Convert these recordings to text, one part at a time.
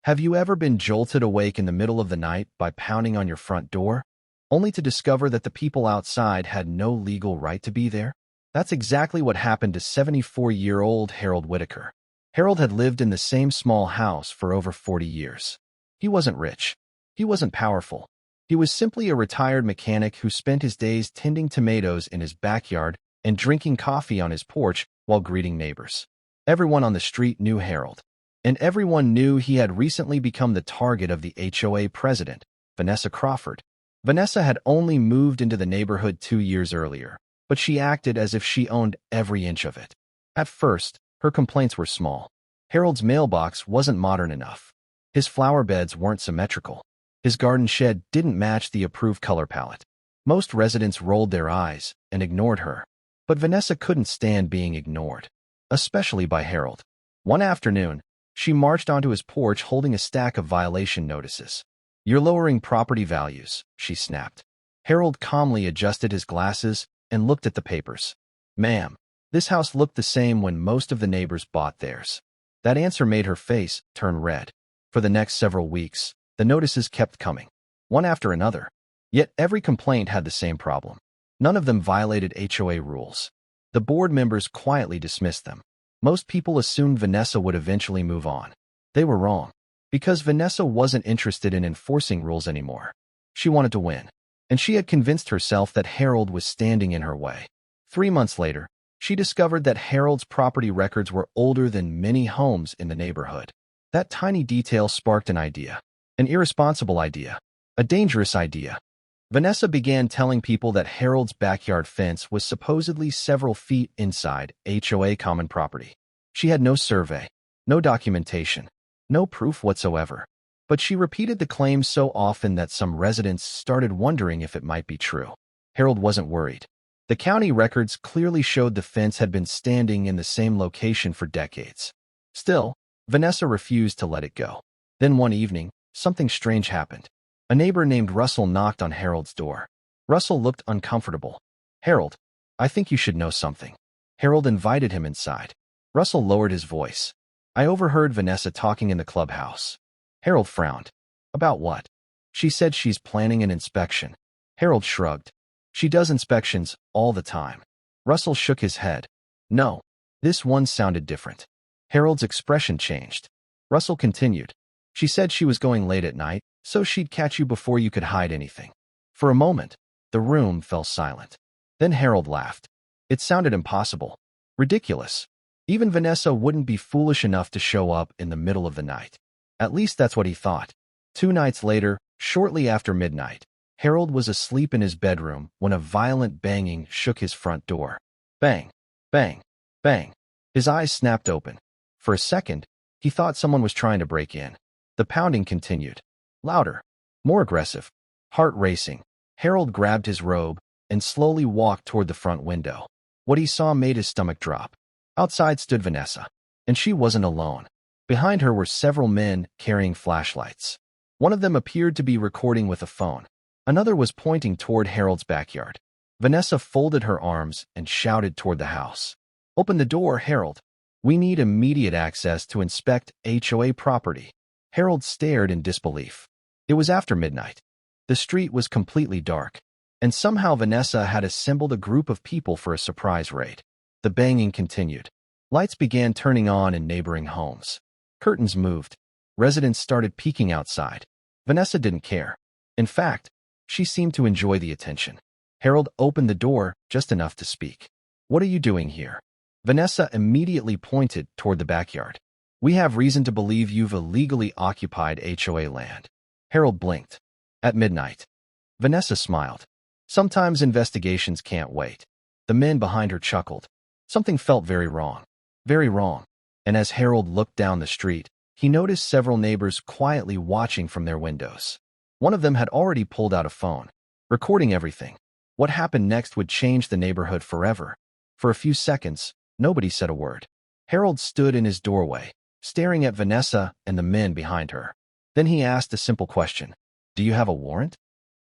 Have you ever been jolted awake in the middle of the night by pounding on your front door, only to discover that the people outside had no legal right to be there? That's exactly what happened to 74-year-old Harold Whitaker. Harold had lived in the same small house for over 40 years. He wasn't rich. He wasn't powerful. He was simply a retired mechanic who spent his days tending tomatoes in his backyard and drinking coffee on his porch while greeting neighbors. Everyone on the street knew Harold, and everyone knew he had recently become the target of the HOA president, Vanessa Crawford. Vanessa had only moved into the neighborhood 2 years earlier, but she acted as if she owned every inch of it. At first, her complaints were small. Harold's mailbox wasn't modern enough. His flower beds weren't symmetrical. His garden shed didn't match the approved color palette. Most residents rolled their eyes and ignored her. But Vanessa couldn't stand being ignored, especially by Harold. One afternoon, she marched onto his porch holding a stack of violation notices. "You're lowering property values," she snapped. Harold calmly adjusted his glasses and looked at the papers. "Ma'am, this house looked the same when most of the neighbors bought theirs." That answer made her face turn red. For the next several weeks, the notices kept coming, one after another. Yet every complaint had the same problem. None of them violated HOA rules. The board members quietly dismissed them. Most people assumed Vanessa would eventually move on. They were wrong, because Vanessa wasn't interested in enforcing rules anymore. She wanted to win, and she had convinced herself that Harold was standing in her way. 3 months later, she discovered that Harold's property records were older than many homes in the neighborhood. That tiny detail sparked an idea, an irresponsible idea, a dangerous idea. Vanessa began telling people that Harold's backyard fence was supposedly several feet inside HOA common property. She had no survey, no documentation, no proof whatsoever. But she repeated the claim so often that some residents started wondering if it might be true. Harold wasn't worried. The county records clearly showed the fence had been standing in the same location for decades. Still, Vanessa refused to let it go. Then one evening, something strange happened. A neighbor named Russell knocked on Harold's door. Russell looked uncomfortable. "Harold, I think you should know something." Harold invited him inside. Russell lowered his voice. "I overheard Vanessa talking in the clubhouse." Harold frowned. "About what?" "She said she's planning an inspection." Harold shrugged. "She does inspections all the time." Russell shook his head. "No, this one sounded different." Harold's expression changed. Russell continued. "She said she was going late at night, so she'd catch you before you could hide anything." For a moment, the room fell silent. Then Harold laughed. It sounded impossible, ridiculous. Even Vanessa wouldn't be foolish enough to show up in the middle of the night. At least that's what he thought. 2 nights later, shortly after midnight, Harold was asleep in his bedroom when a violent banging shook his front door. Bang, bang, bang. His eyes snapped open. For a second, he thought someone was trying to break in. The pounding continued. Louder, more aggressive, heart racing. Harold grabbed his robe and slowly walked toward the front window. What he saw made his stomach drop. Outside stood Vanessa, and she wasn't alone. Behind her were several men carrying flashlights. One of them appeared to be recording with a phone. Another was pointing toward Harold's backyard. Vanessa folded her arms and shouted toward the house. "Open the door, Harold. We need immediate access to inspect HOA property." Harold stared in disbelief. It was after midnight. The street was completely dark, and somehow Vanessa had assembled a group of people for a surprise raid. The banging continued. Lights began turning on in neighboring homes. Curtains moved. Residents started peeking outside. Vanessa didn't care. In fact, she seemed to enjoy the attention. Harold opened the door just enough to speak. "What are you doing here?" Vanessa immediately pointed toward the backyard. "We have reason to believe you've illegally occupied HOA land." Harold blinked. "At midnight." Vanessa smiled. "Sometimes investigations can't wait." The men behind her chuckled. Something felt very wrong. Very wrong. And as Harold looked down the street, he noticed several neighbors quietly watching from their windows. One of them had already pulled out a phone, recording everything. What happened next would change the neighborhood forever. For a few seconds, nobody said a word. Harold stood in his doorway, staring at Vanessa and the men behind her. Then he asked a simple question. "Do you have a warrant?"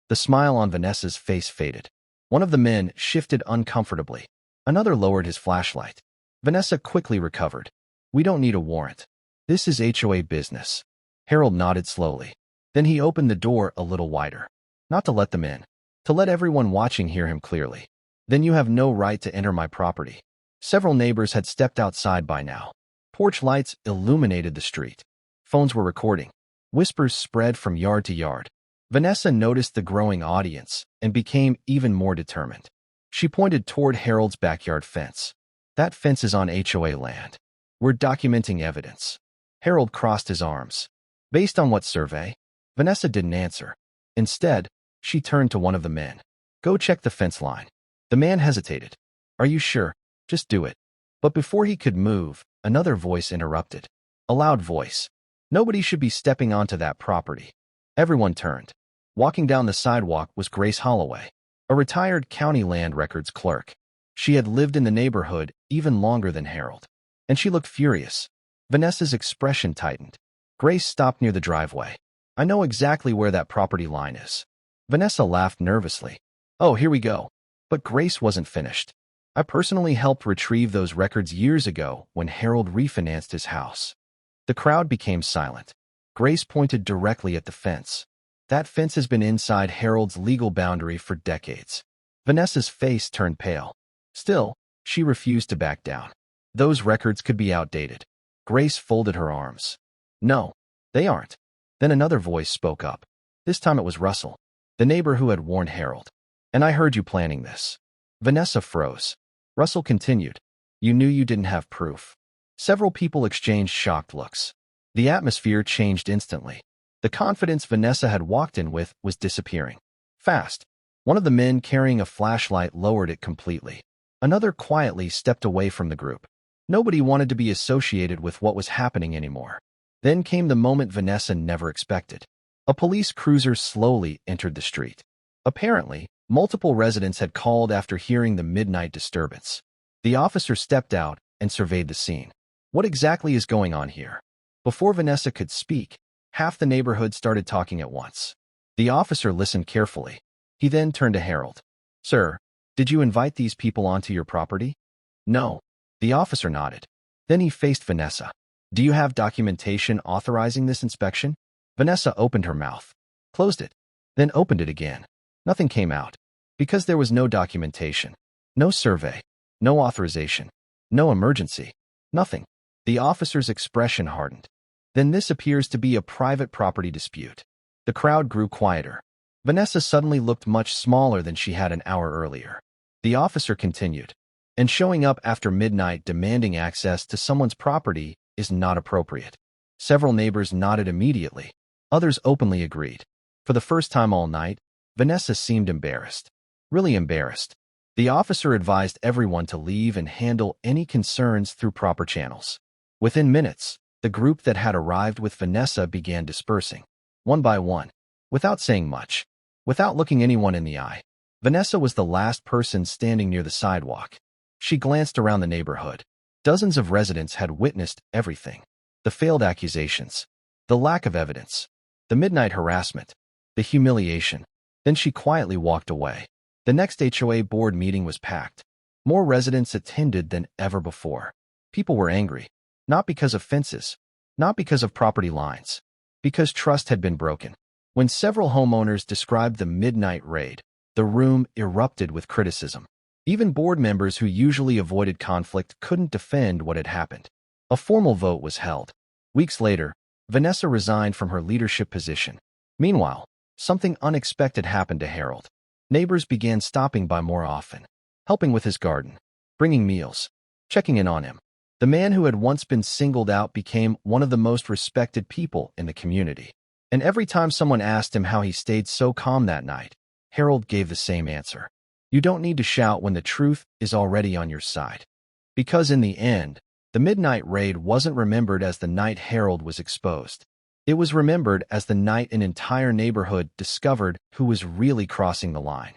The smile on Vanessa's face faded. One of the men shifted uncomfortably. Another lowered his flashlight. Vanessa quickly recovered. "We don't need a warrant. This is HOA business." Harold nodded slowly. Then he opened the door a little wider. Not to let them in. To let everyone watching hear him clearly. Then you have no right to enter my property. Several neighbors had stepped outside by now. Porch lights illuminated the street. Phones were recording. Whispers spread from yard to yard. Vanessa noticed the growing audience and became even more determined. She pointed toward Harold's backyard fence. That fence is on HOA land. We're documenting evidence. Harold crossed his arms. Based on what survey? Vanessa didn't answer. Instead, she turned to one of the men. Go check the fence line. The man hesitated. Are you sure? Just do it. But before he could move, another voice interrupted. A loud voice. Nobody should be stepping onto that property. Everyone turned. Walking down the sidewalk was Grace Holloway, a retired county land records clerk. She had lived in the neighborhood even longer than Harold, and she looked furious. Vanessa's expression tightened. Grace stopped near the driveway. I know exactly where that property line is. Vanessa laughed nervously. Oh, here we go. But Grace wasn't finished. I personally helped retrieve those records years ago when Harold refinanced his house. The crowd became silent. Grace pointed directly at the fence. That fence has been inside Harold's legal boundary for decades. Vanessa's face turned pale. Still, she refused to back down. Those records could be outdated. Grace folded her arms. No, they aren't. Then another voice spoke up. This time it was Russell, the neighbor who had warned Harold. And I heard you planning this. Vanessa froze. Russell continued. You knew you didn't have proof. Several people exchanged shocked looks. The atmosphere changed instantly. The confidence Vanessa had walked in with was disappearing. Fast. One of the men carrying a flashlight lowered it completely. Another quietly stepped away from the group. Nobody wanted to be associated with what was happening anymore. Then came the moment Vanessa never expected. A police cruiser slowly entered the street. Apparently, multiple residents had called after hearing the midnight disturbance. The officer stepped out and surveyed the scene. What exactly is going on here? Before Vanessa could speak, half the neighborhood started talking at once. The officer listened carefully. He then turned to Harold. Sir, did you invite these people onto your property? No. The officer nodded. Then he faced Vanessa. Do you have documentation authorizing this inspection? Vanessa opened her mouth, closed it, then opened it again. Nothing came out. Because there was no documentation, no survey, no authorization, no emergency, nothing. The officer's expression hardened. Then this appears to be a private property dispute. The crowd grew quieter. Vanessa suddenly looked much smaller than she had an hour earlier. The officer continued. And showing up after midnight demanding access to someone's property is not appropriate. Several neighbors nodded immediately. Others openly agreed. For the first time all night, Vanessa seemed embarrassed. Really embarrassed. The officer advised everyone to leave and handle any concerns through proper channels. Within minutes, the group that had arrived with Vanessa began dispersing. One by one. Without saying much. Without looking anyone in the eye. Vanessa was the last person standing near the sidewalk. She glanced around the neighborhood. Dozens of residents had witnessed everything. The failed accusations. The lack of evidence. The midnight harassment. The humiliation. Then she quietly walked away. The next HOA board meeting was packed. More residents attended than ever before. People were angry. Not because of fences. Not because of property lines. Because trust had been broken. When several homeowners described the midnight raid, the room erupted with criticism. Even board members who usually avoided conflict couldn't defend what had happened. A formal vote was held. Weeks later, Vanessa resigned from her leadership position. Meanwhile, something unexpected happened to Harold. Neighbors began stopping by more often, helping with his garden, bringing meals, checking in on him. The man who had once been singled out became one of the most respected people in the community. And every time someone asked him how he stayed so calm that night, Harold gave the same answer. You don't need to shout when the truth is already on your side. Because in the end, the midnight raid wasn't remembered as the night Harold was exposed. It was remembered as the night an entire neighborhood discovered who was really crossing the line.